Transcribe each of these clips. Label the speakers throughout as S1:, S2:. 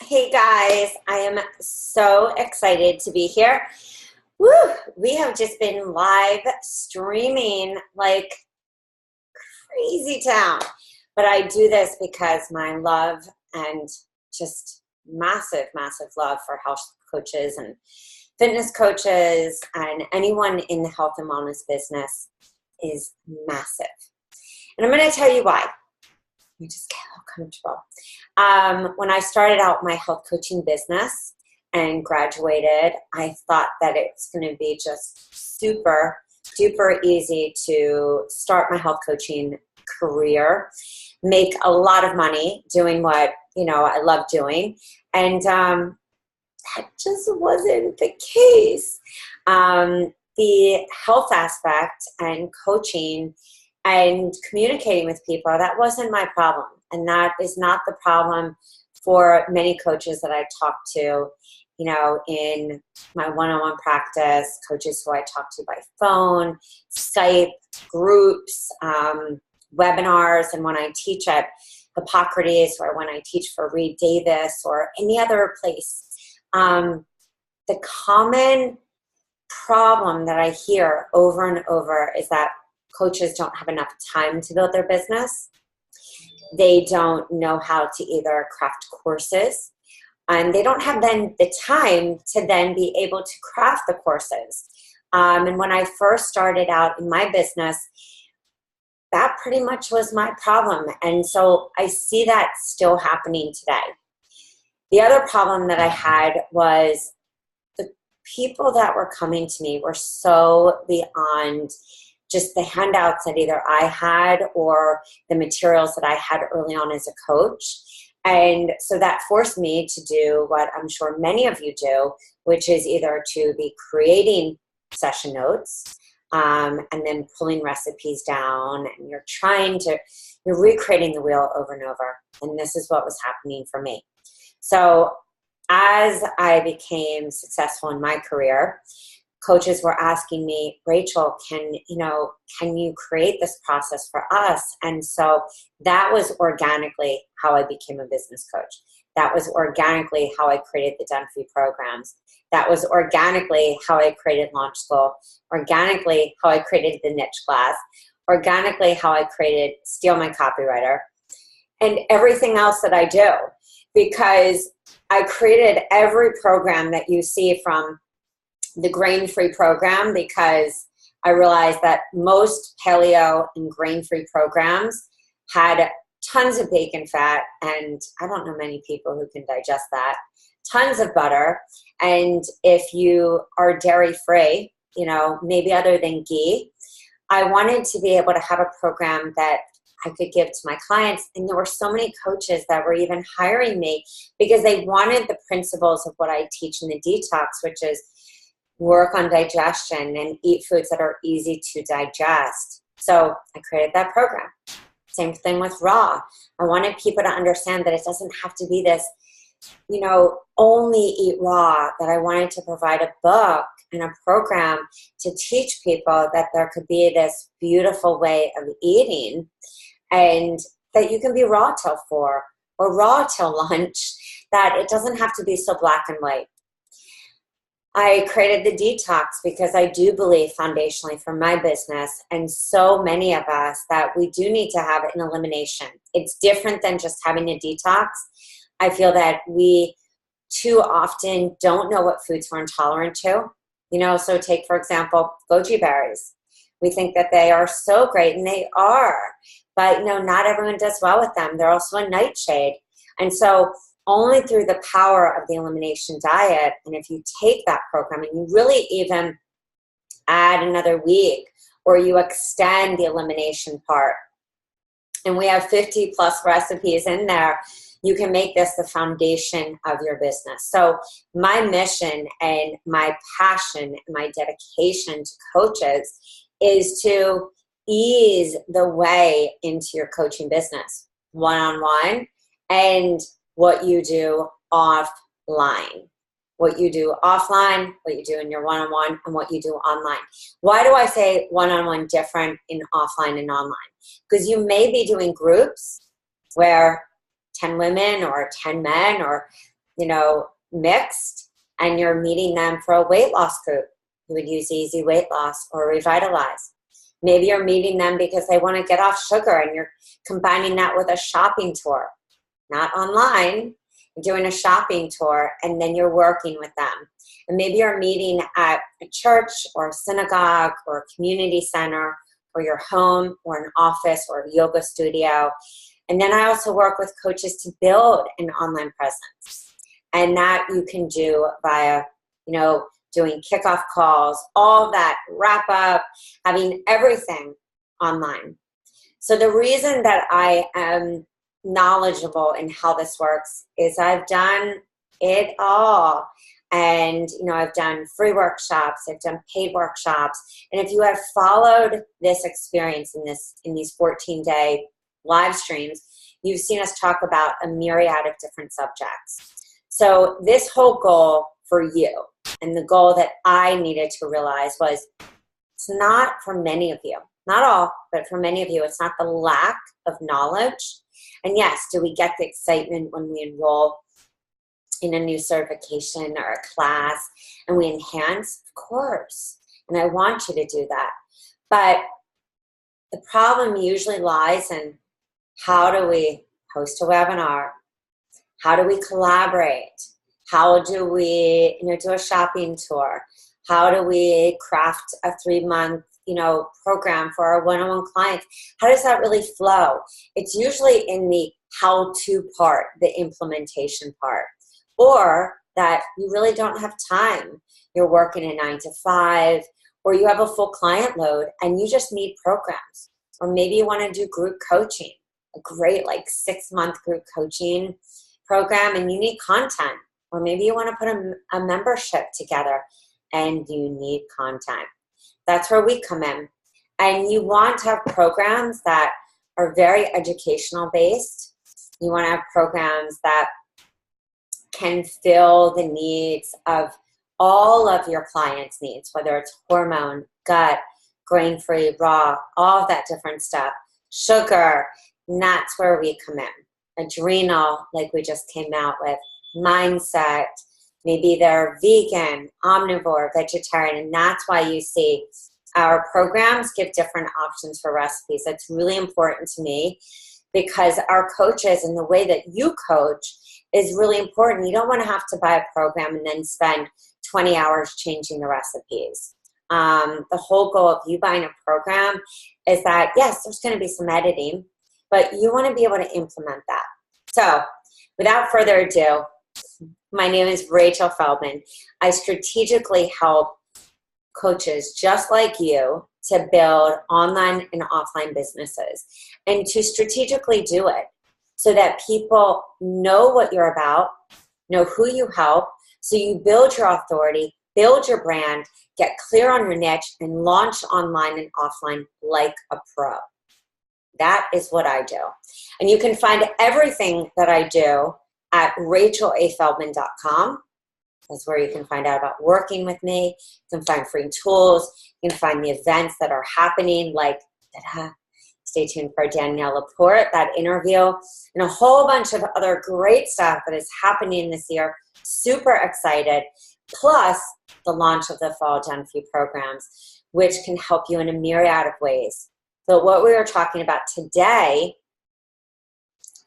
S1: Hey guys, I am so excited to be here. Woo! We have just been live streaming like crazy town. But I do this because my love and just massive, massive love for health coaches and fitness coaches and anyone in the health and wellness business is massive. And I'm going to tell you why. Let me just get a little comfortable. When I started out my health coaching business and graduated, I thought that it's going to be just super duper easy to start my health coaching career, make a lot of money doing what I love doing, and that just wasn't the case. The health aspect and coaching and communicating with people, that wasn't my problem. And that is not the problem for many coaches that I talk to, in my one-on-one practice, coaches who I talk to by phone, Skype, groups, webinars, and when I teach at Hippocrates or when I teach for Reed Davis or any other place. The common problem that I hear over and over is that coaches don't have enough time to build their business. They don't know how to either craft courses, and they don't have then the time to then be able to craft the courses. And when I first started out in my business, that pretty much was my problem. And so I see that still happening today. The other problem that I had was the people that were coming to me were so beyond just the handouts that either I had or the materials that I had early on as a coach. And so that forced me to do what I'm sure many of you do, which is either to be creating session notes and then pulling recipes down, and you're recreating the wheel over and over. And this is what was happening for me. So as I became successful in my career, coaches were asking me, Rachel, can you create this process for us? And so that was organically how I became a business coach. That was organically how I created the Done For You programs. That was organically how I created Launch School. Organically how I created the niche class. Organically how I created Steal My Copywriter. And everything else that I do. Because I created every program that you see, from the grain-free program, because I realized that most paleo and grain-free programs had tons of bacon fat, and I don't know many people who can digest that, tons of butter, and if you are dairy-free, maybe other than ghee, I wanted to be able to have a program that I could give to my clients. And there were so many coaches that were even hiring me because they wanted the principles of what I teach in the Detox, which is work on digestion and eat foods that are easy to digest. So I created that program. Same thing with raw. I wanted people to understand that it doesn't have to be this, only eat raw, that I wanted to provide a book and a program to teach people that there could be this beautiful way of eating, and that you can be raw till 4 or raw till lunch, that it doesn't have to be so black and white. I created the Detox because I do believe foundationally for my business, and so many of us, that we do need to have an elimination. It's different than just having a detox. I feel that we too often don't know what foods we're intolerant to. So take, for example, goji berries. We think that they are so great, and they are, but not everyone does well with them. They're also a nightshade. And so only through the power of the elimination diet, and if you take that program and you really even add another week, or you extend the elimination part, and we have 50 plus recipes in there, you can make this the foundation of your business. So my mission and my passion and my dedication to coaches is to ease the way into your coaching business, one-on-one, and what you do offline. What you do offline, what you do in your one-on-one, and what you do online. Why do I say one-on-one different in offline and online? Because you may be doing groups where 10 women or 10 men or you know, mixed and you're meeting them for a weight loss group. You would use Easy Weight Loss or Revitalize. Maybe you're meeting them because they want to get off sugar and you're combining that with a shopping tour, not online. You're doing a shopping tour and then you're working with them. And maybe you're meeting at a church or a synagogue or a community center or your home or an office or a yoga studio. And then I also work with coaches to build an online presence. And that you can do via, you know, doing kickoff calls, all that, wrap up, having everything online. So the reason that I am knowledgeable in how this works is I've done it all. And, you know, I've done free workshops, I've done paid workshops. And if you have followed this experience in these 14-day live streams, you've seen us talk about a myriad of different subjects. So this whole goal for you, and the goal that I needed to realize was, it's not for many of you, not all, but for many of you, it's not the lack of knowledge. And yes, do we get the excitement when we enroll in a new certification or a class and we enhance? Of course. And I want you to do that. But the problem usually lies in, how do we host a webinar? How do we collaborate? How do we, you know, do a shopping tour? How do we craft a 3-month, you know, program for our one-on-one clients? How does that really flow? It's usually in the how-to part, the implementation part, or that you really don't have time. You're working a 9 to 5, or you have a full client load and you just need programs. Or maybe you want to do group coaching, a great like 6-month group coaching program, and you need content. Or maybe you want to put a membership together and you need content. That's where we come in. And you want to have programs that are very educational based. You want to have programs that can fill the needs of all of your clients' needs, whether it's hormone, gut, grain-free, raw, all of that different stuff, sugar, and that's where we come in. Adrenal, like we just came out with, mindset, maybe they're vegan, omnivore, vegetarian, and that's why you see our programs give different options for recipes. That's really important to me because our coaches and the way that you coach is really important. You don't want to have to buy a program and then spend 20 hours changing the recipes. The whole goal of you buying a program is that, yes, there's going to be some editing, but you want to be able to implement that. So without further ado, my name is Rachel Feldman. I strategically help coaches just like you to build online and offline businesses and to strategically do it so that people know what you're about, know who you help, so you build your authority, build your brand, get clear on your niche, and launch online and offline like a pro. That is what I do. And you can find everything that I do at rachelafeldman.com. That's where you can find out about working with me. You can find free tools. You can find the events that are happening, like, stay tuned for Danielle Laporte, that interview, and a whole bunch of other great stuff that is happening this year. Super excited. Plus the launch of the Fall Done For You programs, which can help you in a myriad of ways. So what we are talking about today,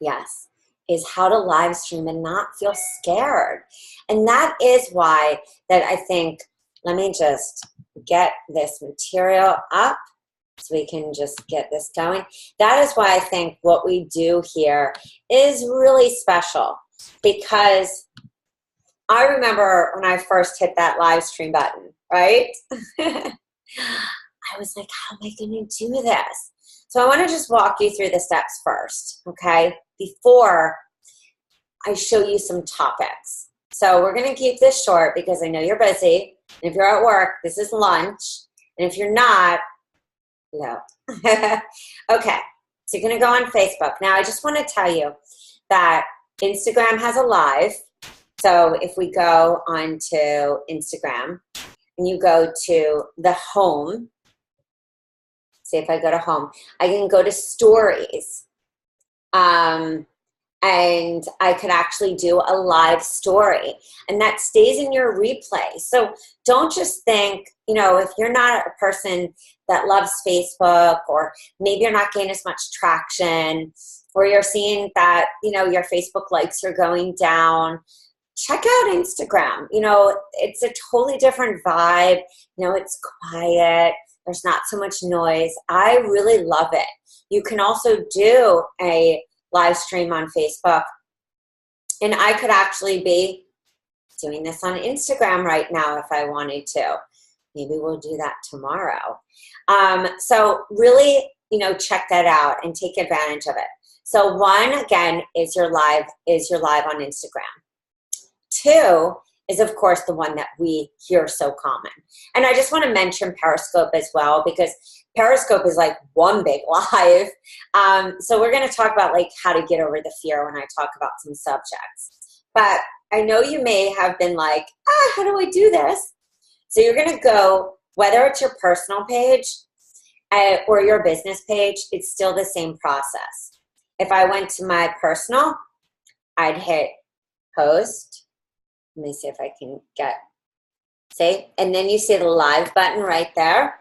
S1: yes, is how to live stream and not feel scared. And that is why that I think, let me just get this material up so we can just get this going. That is why I think what we do here is really special, because I remember when I first hit that live stream button, right? I was like, how am I going to do this? So I want to just walk you through the steps first, okay, before I show you some topics. So we're going to keep this short because I know you're busy. And if you're at work, this is lunch. And if you're not, no. Okay, so you're going to go on Facebook. Now, I just want to tell you that Instagram has a live. So if we go on to Instagram and you go to the home, see if I go to home, I can go to stories. and I could actually do a live story, and that stays in your replay. So don't just think, you know, if you're not a person that loves Facebook, or maybe you're not getting as much traction, or you're seeing that, you know, your Facebook likes are going down, check out Instagram. You know, it's a totally different vibe. You know, it's quiet. There's not so much noise. I really love it. You can also do a live stream on Facebook. And I could actually be doing this on Instagram right now if I wanted to. Maybe we'll do that tomorrow. So really, you know, check that out and take advantage of it. So one, again, is your live on Instagram. Two is, of course, the one that we hear so common. And I just want to mention Periscope as well, because Periscope is like one big live. So we're going to talk about like how to get over the fear when I talk about some subjects. But I know you may have been like, how do I do this? So you're going to go, whether it's your personal page or your business page, it's still the same process. If I went to my personal, I'd hit post. Let me see if I can see, and then you see the live button right there.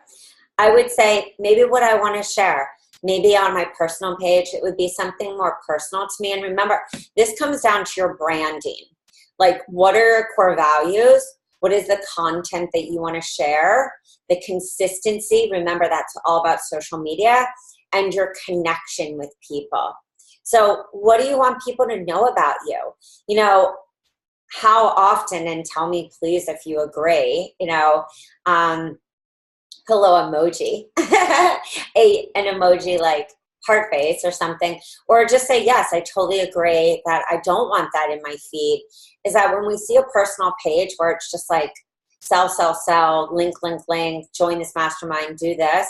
S1: I would say maybe what I want to share, maybe on my personal page, it would be something more personal to me. And remember, this comes down to your branding. Like, what are your core values? What is the content that you want to share? The consistency, remember that's all about social media, and your connection with people. So what do you want people to know about you? You know, how often, and tell me please if you agree, you know, hello emoji, an emoji like heart face or something, or just say, yes, I totally agree that I don't want that in my feed, is that when we see a personal page where it's just like sell, link, join this mastermind, do this,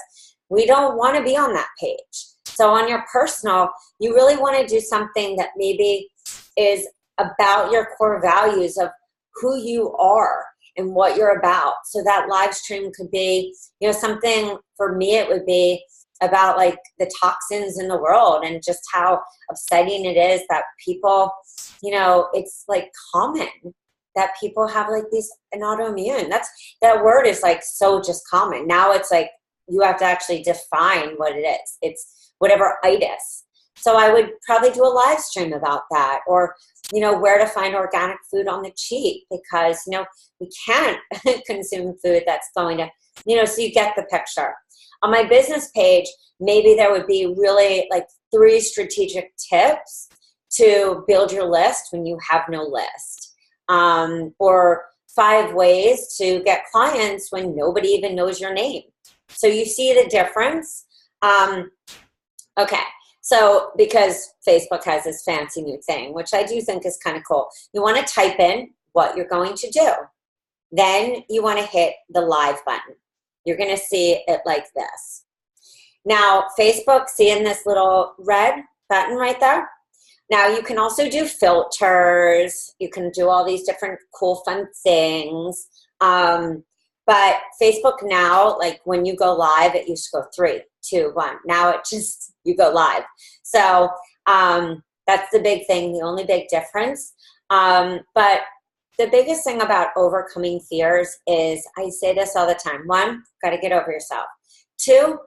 S1: we don't want to be on that page. So on your personal, you really want to do something that maybe is about your core values of who you are and what you're about. So that live stream could be, you know, something, for me it would be about like the toxins in the world and just how upsetting it is that people, you know, it's like common that people have like these, an autoimmune. That word is like so just common. Now it's like you have to actually define what it is. It's whatever itis. So I would probably do a live stream about that, or, you know, where to find organic food on the cheap, because, you know, we can't consume food that's going to, you know, so you get the picture. On my business page, maybe there would be really like 3 strategic tips to build your list when you have no list, or 5 ways to get clients when nobody even knows your name. So you see the difference. Okay. So because Facebook has this fancy new thing, which I do think is kind of cool, you want to type in what you're going to do. Then you want to hit the live button. You're going to see it like this. Now, Facebook, seeing this little red button right there? Now, you can also do filters. You can do all these different cool, fun things. But Facebook now, like when you go live, it used to go 3, 2, 1. Now it just, you go live. So that's the big thing, the only big difference. But the biggest thing about overcoming fears is, I say this all the time. 1, got to get over yourself. 2,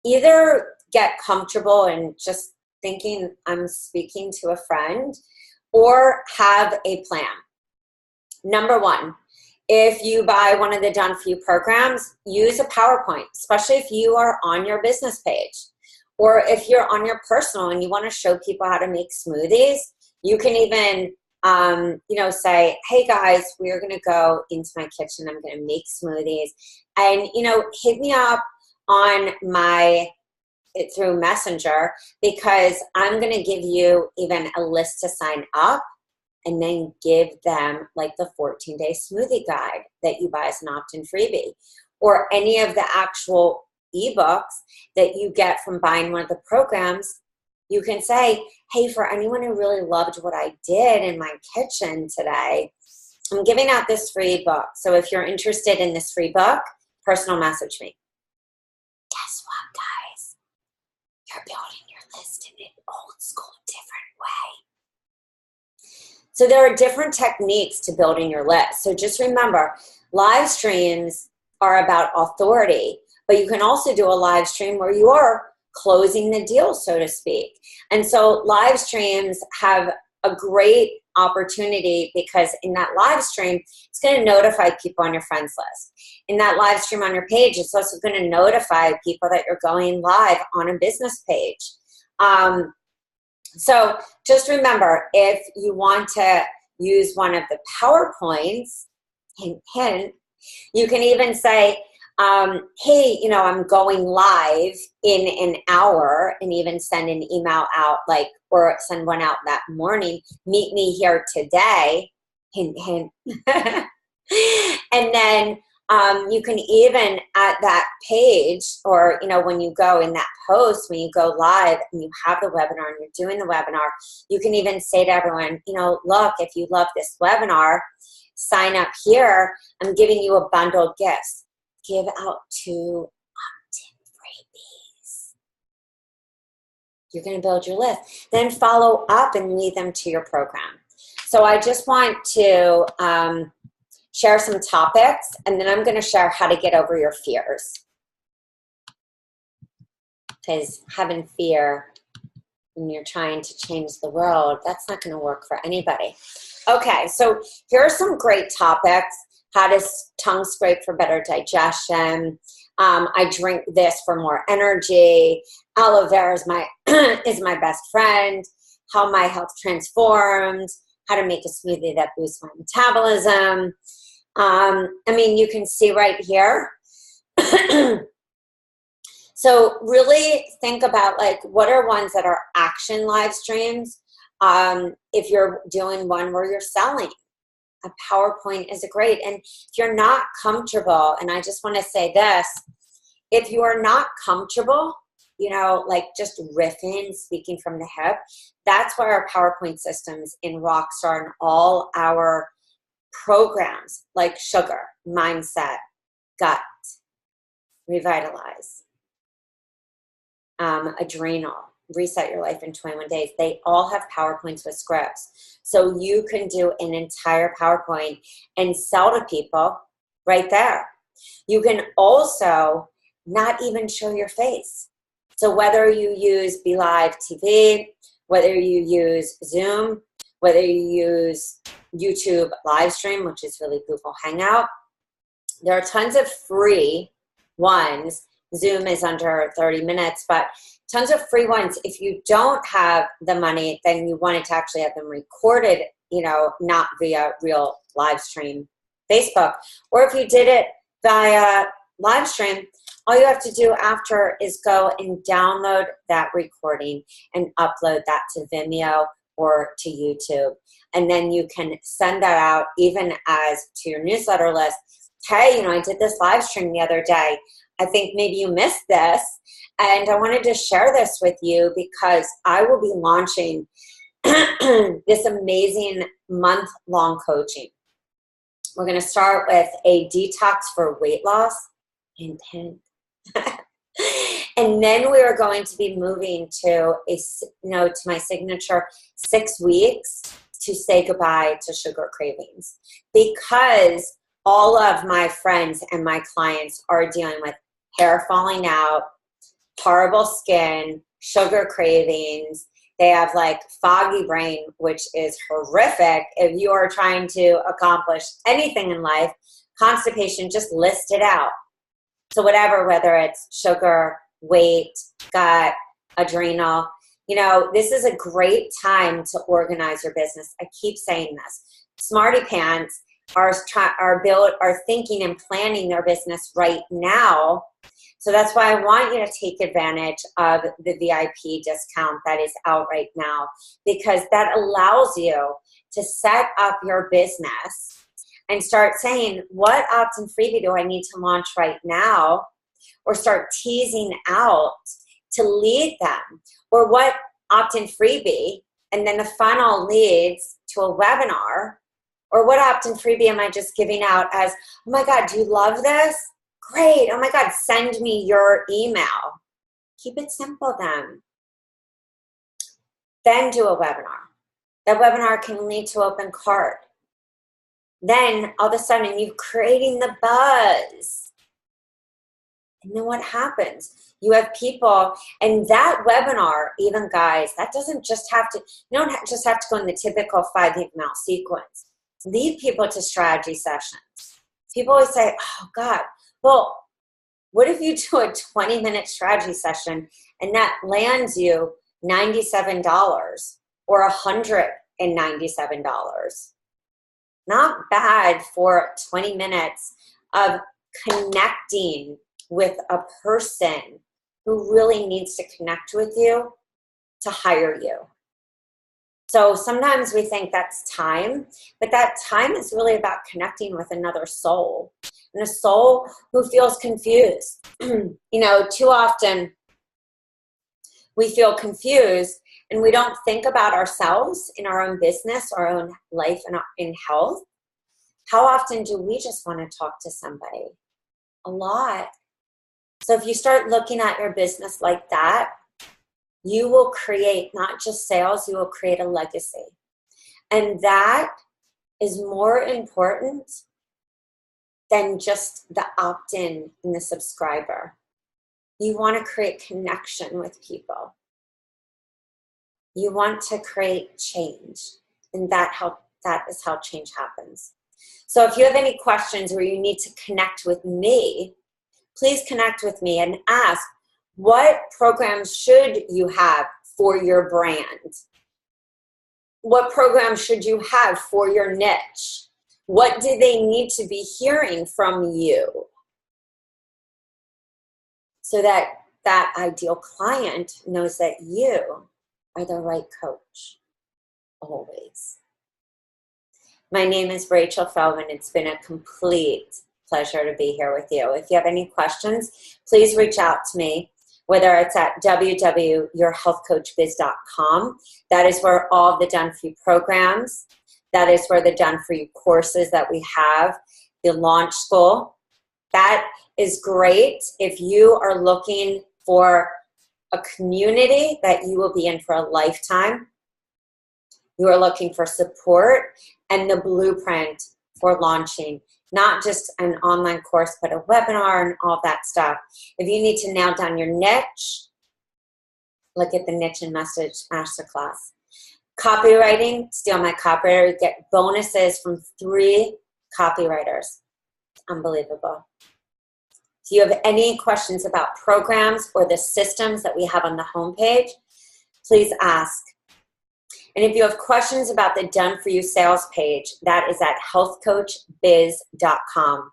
S1: either get comfortable and just thinking I'm speaking to a friend, or have a plan. Number 1, if you buy one of the Done For You programs, use a PowerPoint, especially if you are on your business page. Or if you're on your personal and you want to show people how to make smoothies, you can even, you know, say, hey guys, we're going to go into my kitchen. I'm going to make smoothies. And, you know, hit me up on through Messenger, because I'm going to give you even a list to sign up, and then give them like the 14-day smoothie guide that you buy as an opt-in freebie, or any of the actual ebooks that you get from buying one of the programs. You can say, hey, for anyone who really loved what I did in my kitchen today, I'm giving out this free book. So if you're interested in this free book, personal message me. Guess what, guys? You're building your list in an old school, different way. So there are different techniques to building your list. So just remember, live streams are about authority, but you can also do a live stream where you are closing the deal, so to speak. And so live streams have a great opportunity because in that live stream, it's going to notify people on your friends list. In that live stream on your page, it's also going to notify people that you're going live on a business page. So just remember, if you want to use one of the PowerPoints, hint, hint, you can even say, hey, you know, I'm going live in an hour, and even send an email out, like, or send one out that morning, meet me here today, hint, hint. And then you can even at that page, or, you know, when you go in that post, when you go live and you have the webinar and you're doing the webinar, you can even say to everyone, you know, look, if you love this webinar, sign up here. I'm giving you a bundled gift. Give out 2 opt-in freebies. You're going to build your list. Then follow up and lead them to your program. So I just want to share some topics, and then I'm going to share how to get over your fears. Because having fear when you're trying to change the world, that's not going to work for anybody. Okay, so here are some great topics. How to tongue scrape for better digestion. I drink this for more energy. Aloe vera is my, is my best friend. How my health transformed. How to make a smoothie that boosts my metabolism. I mean, you can see right here. So really think about, like, what are ones that are action live streams. If you're doing one where you're selling, a PowerPoint is a great. And if you're not comfortable, and I just want to say this, if you are not comfortable, you know, like just riffing, speaking from the hip, that's why our PowerPoint systems in Rockstar and all our programs like Sugar, Mindset, Gut, Revitalize, Adrenal, Reset Your Life in 21 Days, they all have PowerPoints with scripts. So you can do an entire PowerPoint and sell to people right there. You can also not even show your face. So whether you use Be Live TV, whether you use Zoom, whether you use YouTube live stream, which is really Google Hangout, there are tons of free ones. Zoom is under 30 minutes, but tons of free ones. If you don't have the money, then you wanted to actually have them recorded, you know, not via real live stream Facebook. Or if you did it via live stream, all you have to do after is go and download that recording and upload that to Vimeo or to YouTube. And then you can send that out even as to your newsletter list. Hey, you know, I did this live stream the other day. I think maybe you missed this, and I wanted to share this with you because I will be launching this amazing month-long coaching. We're going to start with a detox for weight loss, and then we are going to be moving to to my signature 6 weeks to say goodbye to sugar cravings, because all of my friends and my clients are dealing with hair falling out, horrible skin, sugar cravings. They have like foggy brain, which is horrific. If you are trying to accomplish anything in life, constipation, just list it out. So whatever, whether it's sugar, weight, gut, adrenal, you know, this is a great time to organize your business. I keep saying this. Smarty pants are thinking and planning their business right now. So that's why I want you to take advantage of the VIP discount that is out right now, because that allows you to set up your business and start saying, what opt-in freebie do I need to launch right now? Or start teasing out to lead them. Or what opt-in freebie, and then the funnel leads to a webinar. Or what opt-in freebie am I just giving out as, oh my God, do you love this? Great. Oh my God, send me your email. Keep it simple then. Then do a webinar. That webinar can lead to open cart. Then all of a sudden you're creating the buzz. And then what happens? You have people, and that webinar, even guys, that doesn't just have to, you don't just have to go in the typical 5-email sequence. Lead people to strategy sessions. People always say, oh God, well, what if you do a 20-minute strategy session and that lands you $97 or $197? Not bad for 20 minutes of connecting with a person who really needs to connect with you to hire you. So sometimes we think that's time, but that time is really about connecting with another soul, and a soul who feels confused. You know, too often we feel confused and we don't think about ourselves in our own business, our own life, and in health. How often do we just want to talk to somebody? A lot. So if you start looking at your business like that, you will create not just sales, you will create a legacy. And that is more important than just the opt-in and the subscriber. You want to create connection with people. You want to create change, and that is how change happens. So if you have any questions or you need to connect with me, please connect with me and ask, what programs should you have for your brand? What programs should you have for your niche? What do they need to be hearing from you so that that ideal client knows that you are the right coach always? My name is Rachel Feldman. It's been a complete pleasure to be here with you. If you have any questions, please reach out to me, whether it's at www.yourhealthcoachbiz.com. That is where all of the Done For You programs, that is where the Done For You courses that we have, the launch school, that is great if you are looking for a community that you will be in for a lifetime. You are looking for support and the blueprint for launching, not just an online course, but a webinar and all that stuff. If you need to nail down your niche, look at the Niche and Message Masterclass. Copywriting, Steal My Copywriter, get bonuses from 3 copywriters. Unbelievable. If you have any questions about programs or the systems that we have on the homepage, please ask. And if you have questions about the Done For You sales page, that is at healthcoachbiz.com.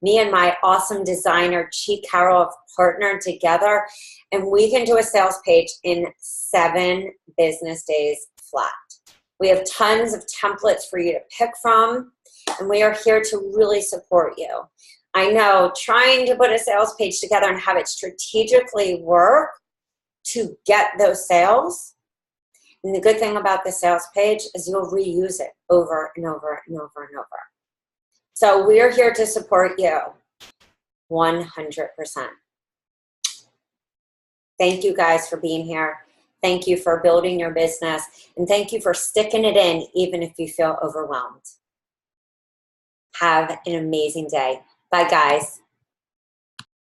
S1: Me and my awesome designer, Chi Carroll, have partnered together, and we can do a sales page in 7 business days flat. We have tons of templates for you to pick from, and we are here to really support you. I know trying to put a sales page together and have it strategically work to get those sales. And the good thing about the sales page is you'll reuse it over and over and over and over. So we're here to support you 100%. Thank you guys for being here. Thank you for building your business. And thank you for sticking it in even if you feel overwhelmed. Have an amazing day. Bye, guys.